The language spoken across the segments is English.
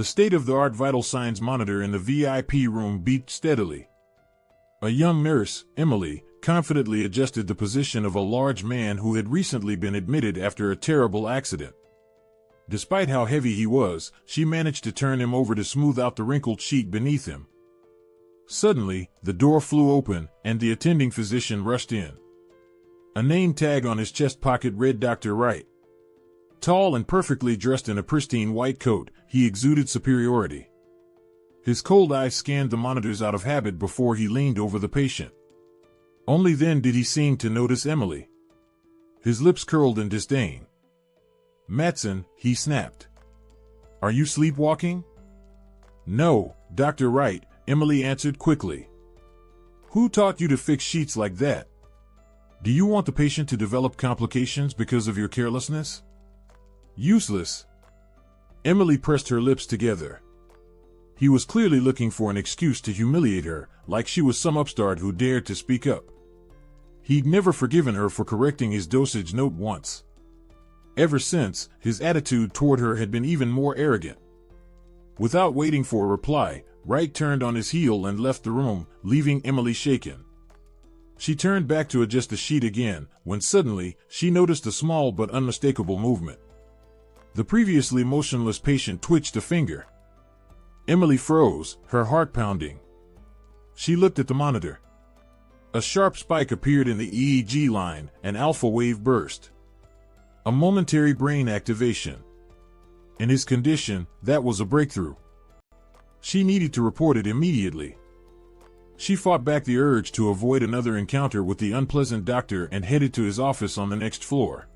The state-of-the-art vital signs monitor in the VIP room beeped steadily. A young nurse, Emily, confidently adjusted the position of a large man who had recently been admitted after a terrible accident. Despite how heavy he was, she managed to turn him over to smooth out the wrinkled sheet beneath him. Suddenly, the door flew open, and the attending physician rushed in. A name tag on his chest pocket read Dr. Wright. Tall and perfectly dressed in a pristine white coat, he exuded superiority. His cold eyes scanned the monitors out of habit before he leaned over the patient. Only then did he seem to notice Emily. His lips curled in disdain. "Matson," he snapped. "Are you sleepwalking?" "No, Dr. Wright," Emily answered quickly. "Who taught you to fix sheets like that? Do you want the patient to develop complications because of your carelessness?" "Useless." Emily pressed her lips together. He was clearly looking for an excuse to humiliate her, like she was some upstart who dared to speak up. He'd never forgiven her for correcting his dosage note once. Ever since, his attitude toward her had been even more arrogant. Without waiting for a reply, Wright turned on his heel and left the room, leaving Emily shaken. She turned back to adjust the sheet again, when suddenly, she noticed a small but unmistakable movement. The previously motionless patient twitched a finger. Emily froze, her heart pounding. She looked at the monitor. A sharp spike appeared in the EEG line, an alpha wave burst. A momentary brain activation. In his condition, that was a breakthrough. She needed to report it immediately. She fought back the urge to avoid another encounter with the unpleasant doctor and headed to his office on the next floor.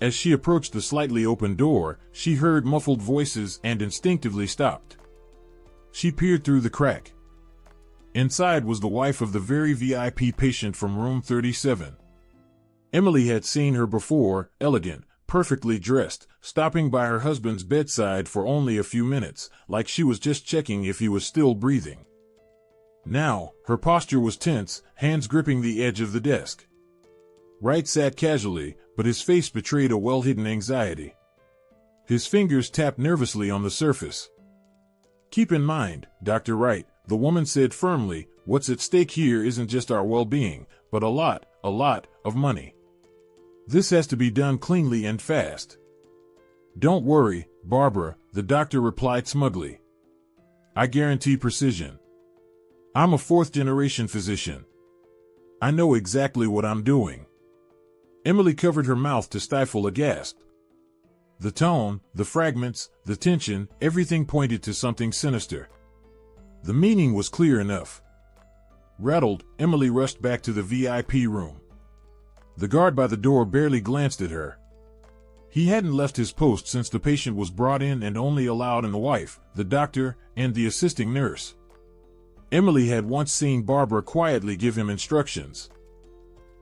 As she approached the slightly open door, she heard muffled voices and instinctively stopped. She peered through the crack. Inside was the wife of the very VIP patient from room 37. Emily had seen her before, elegant, perfectly dressed, stopping by her husband's bedside for only a few minutes, like she was just checking if he was still breathing. Now, her posture was tense, hands gripping the edge of the desk. Wright sat casually, but his face betrayed a well-hidden anxiety. His fingers tapped nervously on the surface. "Keep in mind, Dr. Wright," the woman said firmly, "what's at stake here isn't just our well-being, but a lot of money. This has to be done cleanly and fast." "Don't worry, Barbara," the doctor replied smugly. "I guarantee precision. I'm a fourth-generation physician. I know exactly what I'm doing." Emily covered her mouth to stifle a gasp. The tone, the fragments, the tension, everything pointed to something sinister. The meaning was clear enough. Rattled, Emily rushed back to the VIP room. The guard by the door barely glanced at her. He hadn't left his post since the patient was brought in and only allowed in the wife, the doctor, and the assisting nurse. Emily had once seen Barbara quietly give him instructions.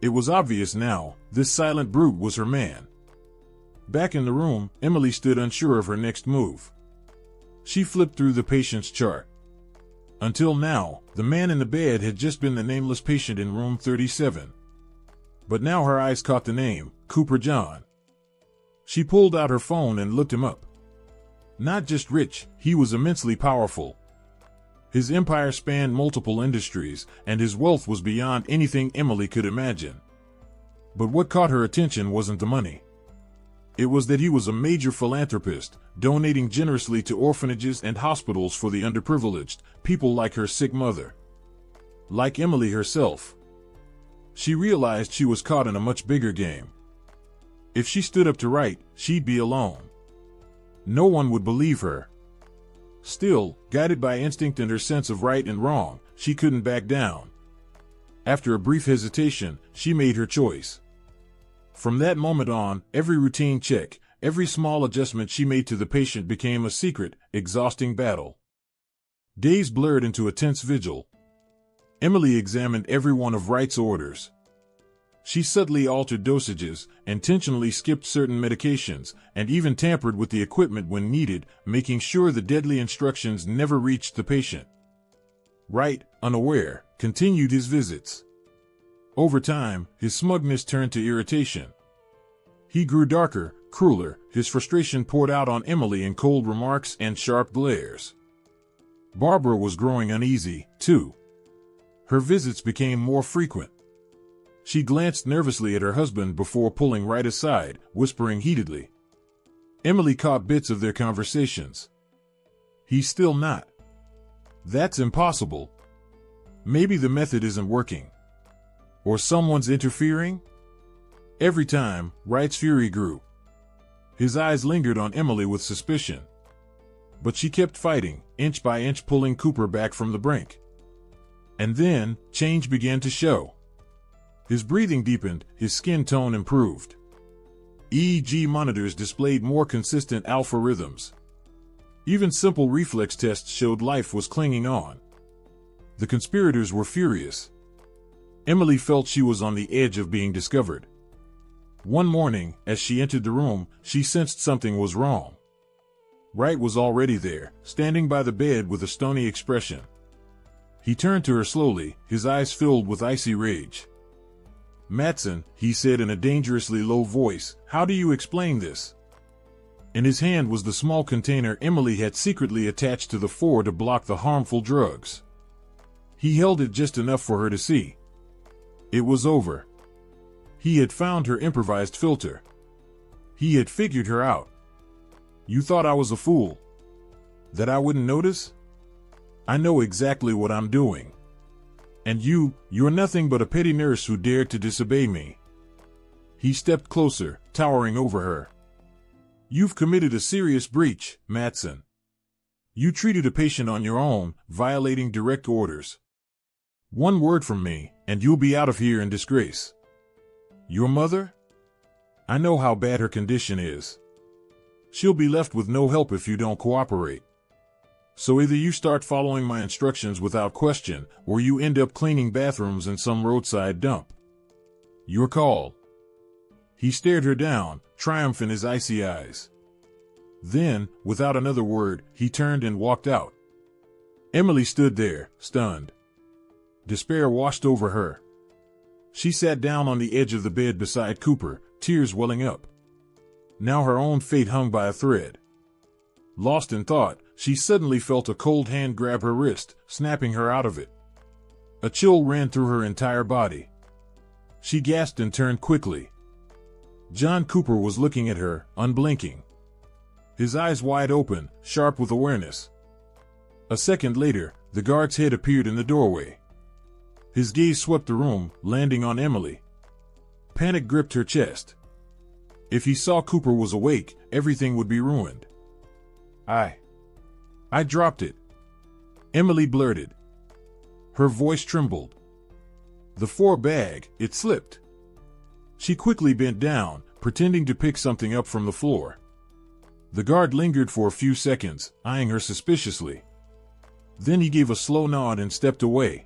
It was obvious now, this silent brute was her man. Back in the room, Emily stood unsure of her next move. She flipped through the patient's chart. Until now, the man in the bed had just been the nameless patient in room 37. But now her eyes caught the name, Cooper John. She pulled out her phone and looked him up. Not just rich, he was immensely powerful. His empire spanned multiple industries, and his wealth was beyond anything Emily could imagine. But what caught her attention wasn't the money. It was that he was a major philanthropist, donating generously to orphanages and hospitals for the underprivileged, people like her sick mother. Like Emily herself. She realized she was caught in a much bigger game. If she stood up to Wright, she'd be alone. No one would believe her. Still, guided by instinct and her sense of right and wrong, she couldn't back down. After a brief hesitation, she made her choice. From that moment on, every routine check, every small adjustment she made to the patient became a secret, exhausting battle. Days blurred into a tense vigil. Emily examined every one of Wright's orders. She subtly altered dosages, intentionally skipped certain medications, and even tampered with the equipment when needed, making sure the deadly instructions never reached the patient. Wright, unaware, continued his visits. Over time, his smugness turned to irritation. He grew darker, crueler, his frustration poured out on Emily in cold remarks and sharp glares. Barbara was growing uneasy, too. Her visits became more frequent. She glanced nervously at her husband before pulling right aside, whispering heatedly. Emily caught bits of their conversations. He's still not. That's impossible. Maybe the method isn't working. Or someone's interfering? Every time, Wright's fury grew. His eyes lingered on Emily with suspicion. But she kept fighting, inch by inch pulling Cooper back from the brink. And then, change began to show. His breathing deepened, his skin tone improved. EEG monitors displayed more consistent alpha rhythms. Even simple reflex tests showed life was clinging on. The conspirators were furious. Emily felt she was on the edge of being discovered. One morning, as she entered the room, she sensed something was wrong. Wright was already there, standing by the bed with a stony expression. He turned to her slowly, his eyes filled with icy rage. "Matson," he said in a dangerously low voice, "how do you explain this?" In his hand was the small container Emily had secretly attached to the floor to block the harmful drugs. He held it just enough for her to see. It was over. He had found her improvised filter. He had figured her out. "You thought I was a fool? That I wouldn't notice? I know exactly what I'm doing. And you're nothing but a petty nurse who dared to disobey me." He stepped closer, towering over her. "You've committed a serious breach, Matson. You treated a patient on your own, violating direct orders. One word from me, and you'll be out of here in disgrace. Your mother? I know how bad her condition is. She'll be left with no help if you don't cooperate. So either you start following my instructions without question, or you end up cleaning bathrooms in some roadside dump. Your call." He stared her down, triumph in his icy eyes. Then, without another word, he turned and walked out. Emily stood there, stunned. Despair washed over her. She sat down on the edge of the bed beside Cooper, tears welling up. Now her own fate hung by a thread. Lost in thought, she suddenly felt a cold hand grab her wrist, snapping her out of it. A chill ran through her entire body. She gasped and turned quickly. John Cooper was looking at her, unblinking. His eyes wide open, sharp with awareness. A second later, the guard's head appeared in the doorway. His gaze swept the room, landing on Emily. Panic gripped her chest. If he saw Cooper was awake, everything would be ruined. I dropped it," Emily blurted. Her voice trembled. "The floor bag, it slipped." She quickly bent down, pretending to pick something up from the floor. The guard lingered for a few seconds, eyeing her suspiciously. Then he gave a slow nod and stepped away.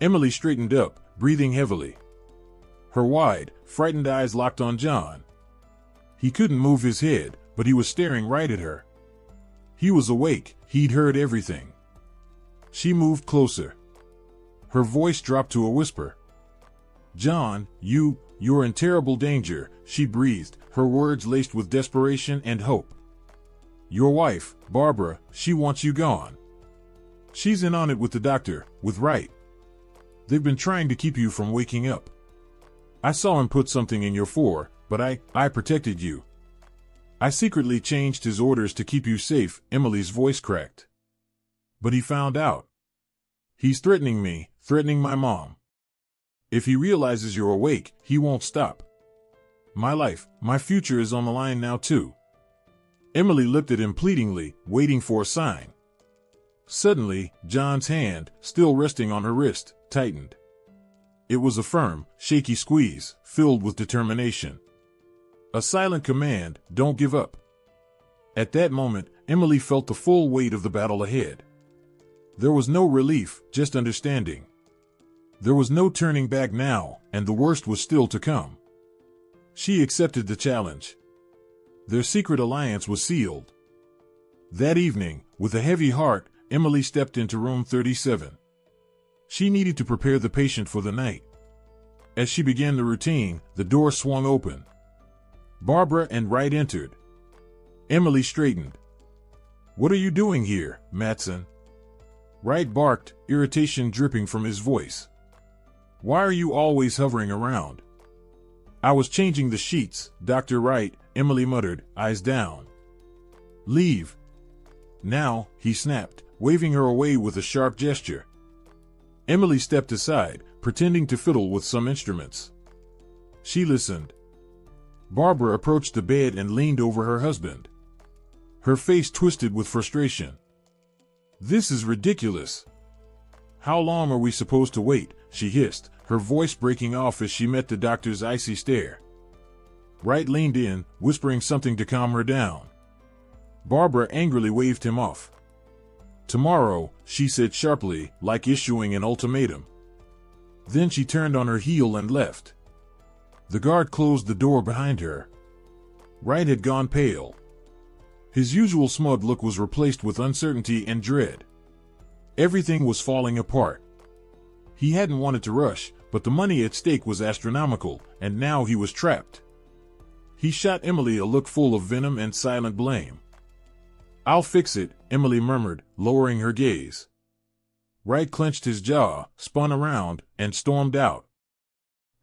Emily straightened up, breathing heavily. Her wide, frightened eyes locked on John. He couldn't move his head, but he was staring right at her. He was awake, he'd heard everything. She moved closer. Her voice dropped to a whisper. "John, you're in terrible danger," she breathed, her words laced with desperation and hope. "Your wife, Barbara, she wants you gone. She's in on it with the doctor, with Wright. They've been trying to keep you from waking up. I saw him put something in your four, but I protected you. I secretly changed his orders to keep you safe," Emily's voice cracked. "But he found out. He's threatening me, threatening my mom. If he realizes you're awake, he won't stop. My life, my future is on the line now too." Emily looked at him pleadingly, waiting for a sign. Suddenly, John's hand, still resting on her wrist, tightened. It was a firm, shaky squeeze, filled with determination. A silent command, "Don't give up." At that moment, Emily felt the full weight of the battle ahead. There was no relief, just understanding. There was no turning back now, and the worst was still to come. She accepted the challenge. Their secret alliance was sealed. That evening, with a heavy heart, Emily stepped into room 37. She needed to prepare the patient for the night. As she began the routine, the door swung open. Barbara and Wright entered. Emily straightened. "What are you doing here, Matson?" Wright barked, irritation dripping from his voice. "Why are you always hovering around?" "I was changing the sheets, Dr. Wright," Emily muttered, eyes down. "Leave. Now," he snapped, waving her away with a sharp gesture. Emily stepped aside, pretending to fiddle with some instruments. She listened. Barbara approached the bed and leaned over her husband. Her face twisted with frustration. "This is ridiculous. How long are we supposed to wait?" she hissed, her voice breaking off as she met the doctor's icy stare. Wright leaned in, whispering something to calm her down. Barbara angrily waved him off. "Tomorrow," she said sharply, like issuing an ultimatum. Then she turned on her heel and left. The guard closed the door behind her. Wright had gone pale. His usual smug look was replaced with uncertainty and dread. Everything was falling apart. He hadn't wanted to rush, but the money at stake was astronomical, and now he was trapped. He shot Emily a look full of venom and silent blame. "I'll fix it," Emily murmured, lowering her gaze. Wright clenched his jaw, spun around, and stormed out.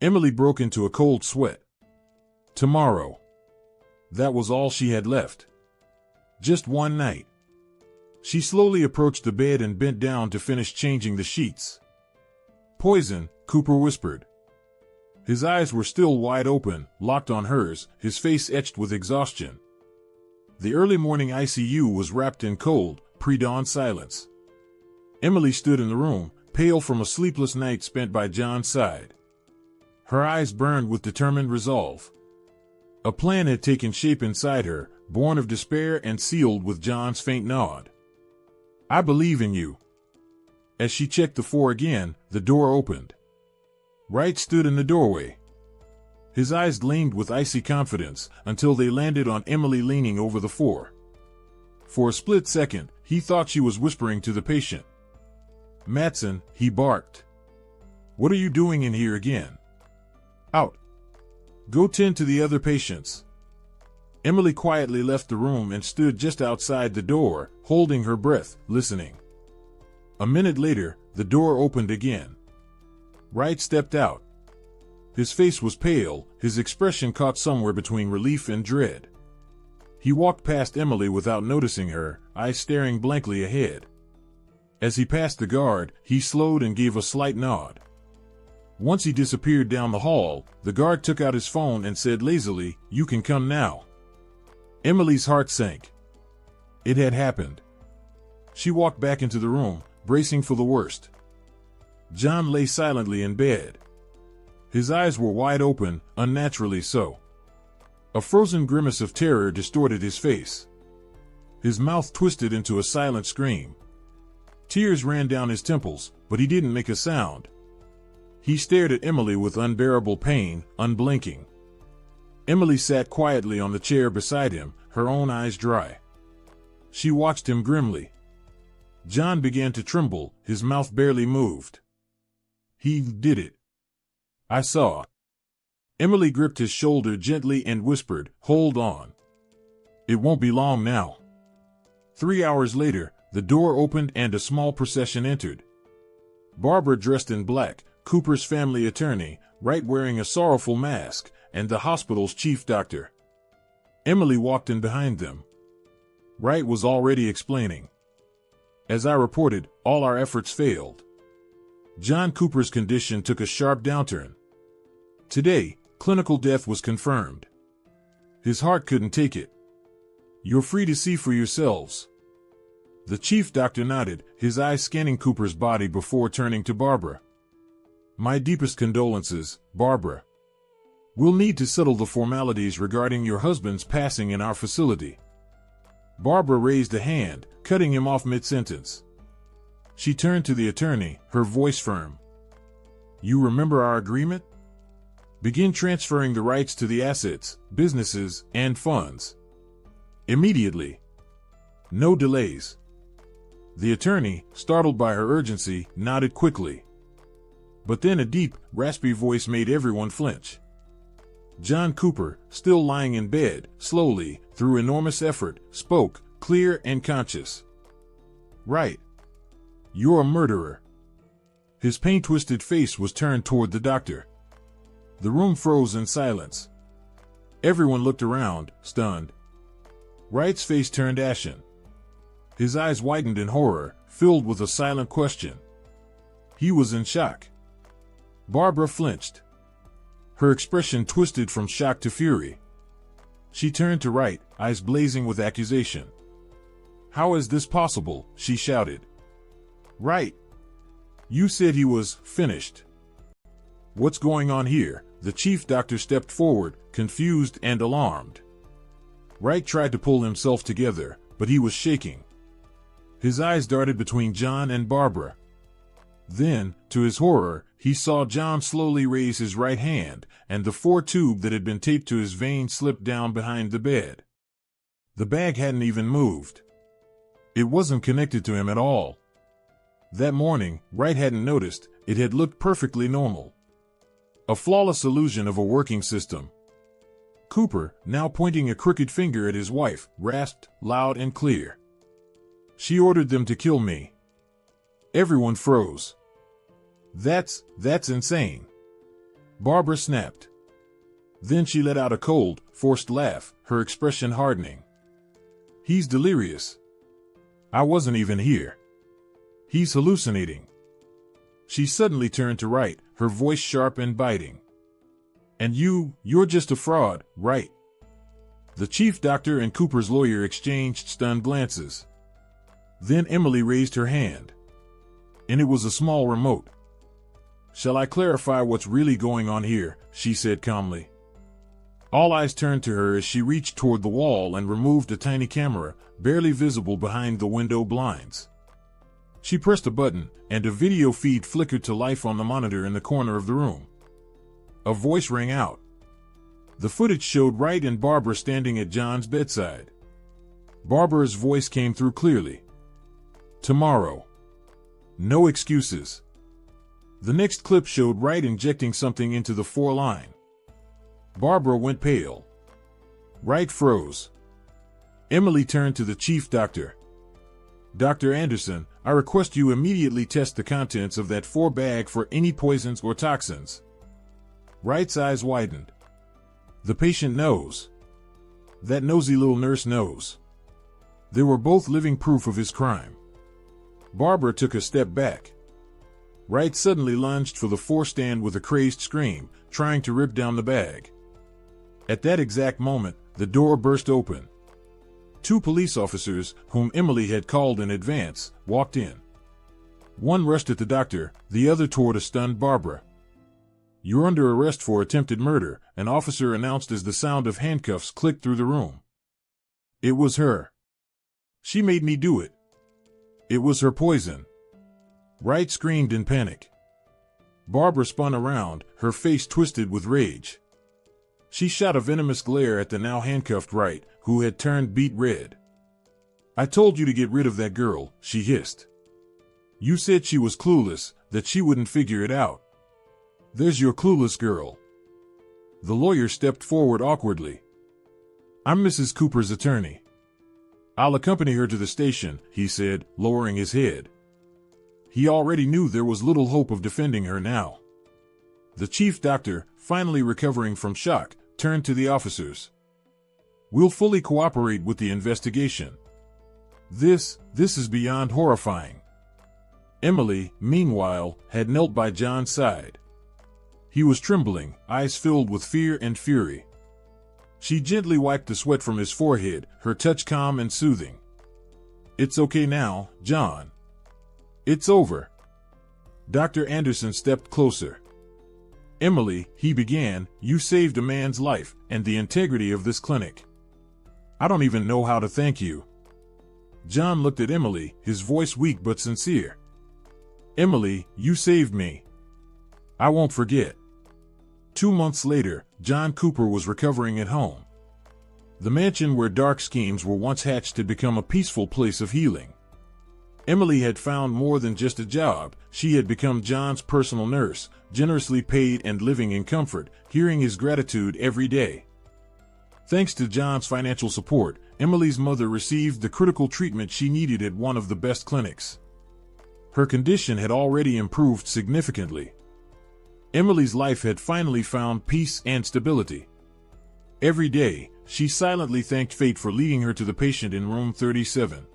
Emily broke into a cold sweat. Tomorrow. That was all she had left. Just one night. She slowly approached the bed and bent down to finish changing the sheets. "Poison," Cooper whispered. His eyes were still wide open, locked on hers, his face etched with exhaustion. The early morning ICU was wrapped in cold, pre-dawn silence. Emily stood in the room, pale from a sleepless night spent by John's side. Her eyes burned with determined resolve. A plan had taken shape inside her, born of despair and sealed with John's faint nod. "I believe in you." As she checked the 4 again, the door opened. Wright stood in the doorway. His eyes gleamed with icy confidence until they landed on Emily leaning over the 4. For a split second, he thought she was whispering to the patient. "Matson," he barked. "What are you doing in here again?" "Out. Go tend to the other patients." Emily quietly left the room and stood just outside the door, holding her breath, listening. A minute later, the door opened again. Wright stepped out. His face was pale, his expression caught somewhere between relief and dread. He walked past Emily without noticing her, eyes staring blankly ahead. As he passed the guard, he slowed and gave a slight nod. Once he disappeared down the hall, the guard took out his phone and said lazily, "You can come now." Emily's heart sank. It had happened. She walked back into the room, bracing for the worst. John lay silently in bed. His eyes were wide open, unnaturally so. A frozen grimace of terror distorted his face. His mouth twisted into a silent scream. Tears ran down his temples, but he didn't make a sound. He stared at Emily with unbearable pain, unblinking. Emily sat quietly on the chair beside him, her own eyes dry. She watched him grimly. John began to tremble, his mouth barely moved. "He did it. I saw." Emily gripped his shoulder gently and whispered, "Hold on. It won't be long now." 3 hours later, the door opened and a small procession entered. Barbara dressed in black, Cooper's family attorney, Wright wearing a sorrowful mask, and the hospital's chief doctor. Emily walked in behind them. Wright was already explaining. "As I reported, all our efforts failed. John Cooper's condition took a sharp downturn. Today, clinical death was confirmed. His heart couldn't take it. You're free to see for yourselves." The chief doctor nodded, his eyes scanning Cooper's body before turning to Barbara. "My deepest condolences, Barbara. We'll need to settle the formalities regarding your husband's passing in our facility." Barbara raised a hand, cutting him off mid-sentence. She turned to the attorney, her voice firm. "You remember our agreement? Begin transferring the rights to the assets, businesses, and funds. Immediately. No delays." The attorney, startled by her urgency, nodded quickly. But then a deep, raspy voice made everyone flinch. John Cooper, still lying in bed, slowly, through enormous effort, spoke, clear and conscious. "Right. You're a murderer." His pain-twisted face was turned toward the doctor. The room froze in silence. Everyone looked around, stunned. Wright's face turned ashen. His eyes widened in horror, filled with a silent question. He was in shock. Barbara flinched. Her expression twisted from shock to fury. She turned to Wright, eyes blazing with accusation. "How is this possible?" she shouted. "Wright, you said he was finished." "What's going on here?" The chief doctor stepped forward, confused and alarmed. Wright tried to pull himself together, but he was shaking. His eyes darted between John and Barbara. Then, to his horror, he saw John slowly raise his right hand, and the 4-tube that had been taped to his vein slipped down behind the bed. The bag hadn't even moved. It wasn't connected to him at all. That morning, Wright hadn't noticed. It had looked perfectly normal. A flawless illusion of a working system. Cooper, now pointing a crooked finger at his wife, rasped, loud and clear. "She ordered them to kill me." Everyone froze. That's insane," Barbara snapped. Then she let out a cold, forced laugh, her expression hardening. "He's delirious. I wasn't even here. He's hallucinating." She suddenly turned to Wright, her voice sharp and biting. "And you're just a fraud, Wright." The chief doctor and Cooper's lawyer exchanged stunned glances. Then Emily raised her hand. And it was a small remote. "Shall I clarify what's really going on here?" she said calmly. All eyes turned to her as she reached toward the wall and removed a tiny camera, barely visible behind the window blinds. She pressed a button, and a video feed flickered to life on the monitor in the corner of the room. A voice rang out. The footage showed Wright and Barbara standing at John's bedside. Barbara's voice came through clearly. "Tomorrow. No excuses." The next clip showed Wright injecting something into the 4-line. Barbara went pale. Wright froze. Emily turned to the chief doctor. "Dr. Anderson, I request you immediately test the contents of that 4-bag for any poisons or toxins." Wright's eyes widened. "The patient knows. That nosy little nurse knows." They were both living proof of his crime. Barbara took a step back. Wright suddenly lunged for the 4-stand with a crazed scream, trying to rip down the bag. At that exact moment, the door burst open. 2 police officers, whom Emily had called in advance, walked in. One rushed at the doctor, the other toward a stunned Barbara. "You're under arrest for attempted murder," an officer announced as the sound of handcuffs clicked through the room. It was her. "She made me do it. It was her poison." Wright screamed in panic. Barbara spun around, her face twisted with rage. She shot a venomous glare at the now handcuffed Wright, who had turned beet red. "I told you to get rid of that girl," she hissed. "You said she was clueless, that she wouldn't figure it out. There's your clueless girl." The lawyer stepped forward awkwardly. "I'm Mrs. Cooper's attorney. I'll accompany her to the station," he said, lowering his head. He already knew there was little hope of defending her now. The chief doctor, finally recovering from shock, turned to the officers. "We'll fully cooperate with the investigation. This is beyond horrifying." Emily, meanwhile, had knelt by John's side. He was trembling, eyes filled with fear and fury. She gently wiped the sweat from his forehead, her touch calm and soothing. "It's okay now, John. It's over." Dr. Anderson stepped closer. "Emily," he began, "you saved a man's life and the integrity of this clinic. I don't even know how to thank you." John looked at Emily, his voice weak but sincere. "Emily, you saved me. I won't forget." 2 months later, John Cooper was recovering at home. The mansion where dark schemes were once hatched had become a peaceful place of healing. Emily had found more than just a job. She had become John's personal nurse, generously paid and living in comfort, hearing his gratitude every day. Thanks to John's financial support, Emily's mother received the critical treatment she needed at one of the best clinics. Her condition had already improved significantly. Emily's life had finally found peace and stability. Every day, she silently thanked fate for leading her to the patient in room 37.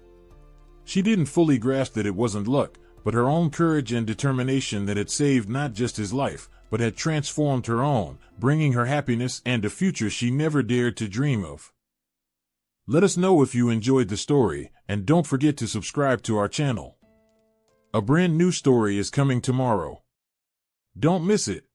She didn't fully grasp that it wasn't luck, but her own courage and determination that had saved not just his life, but had transformed her own, bringing her happiness and a future she never dared to dream of. Let us know if you enjoyed the story, and don't forget to subscribe to our channel. A brand new story is coming tomorrow. Don't miss it.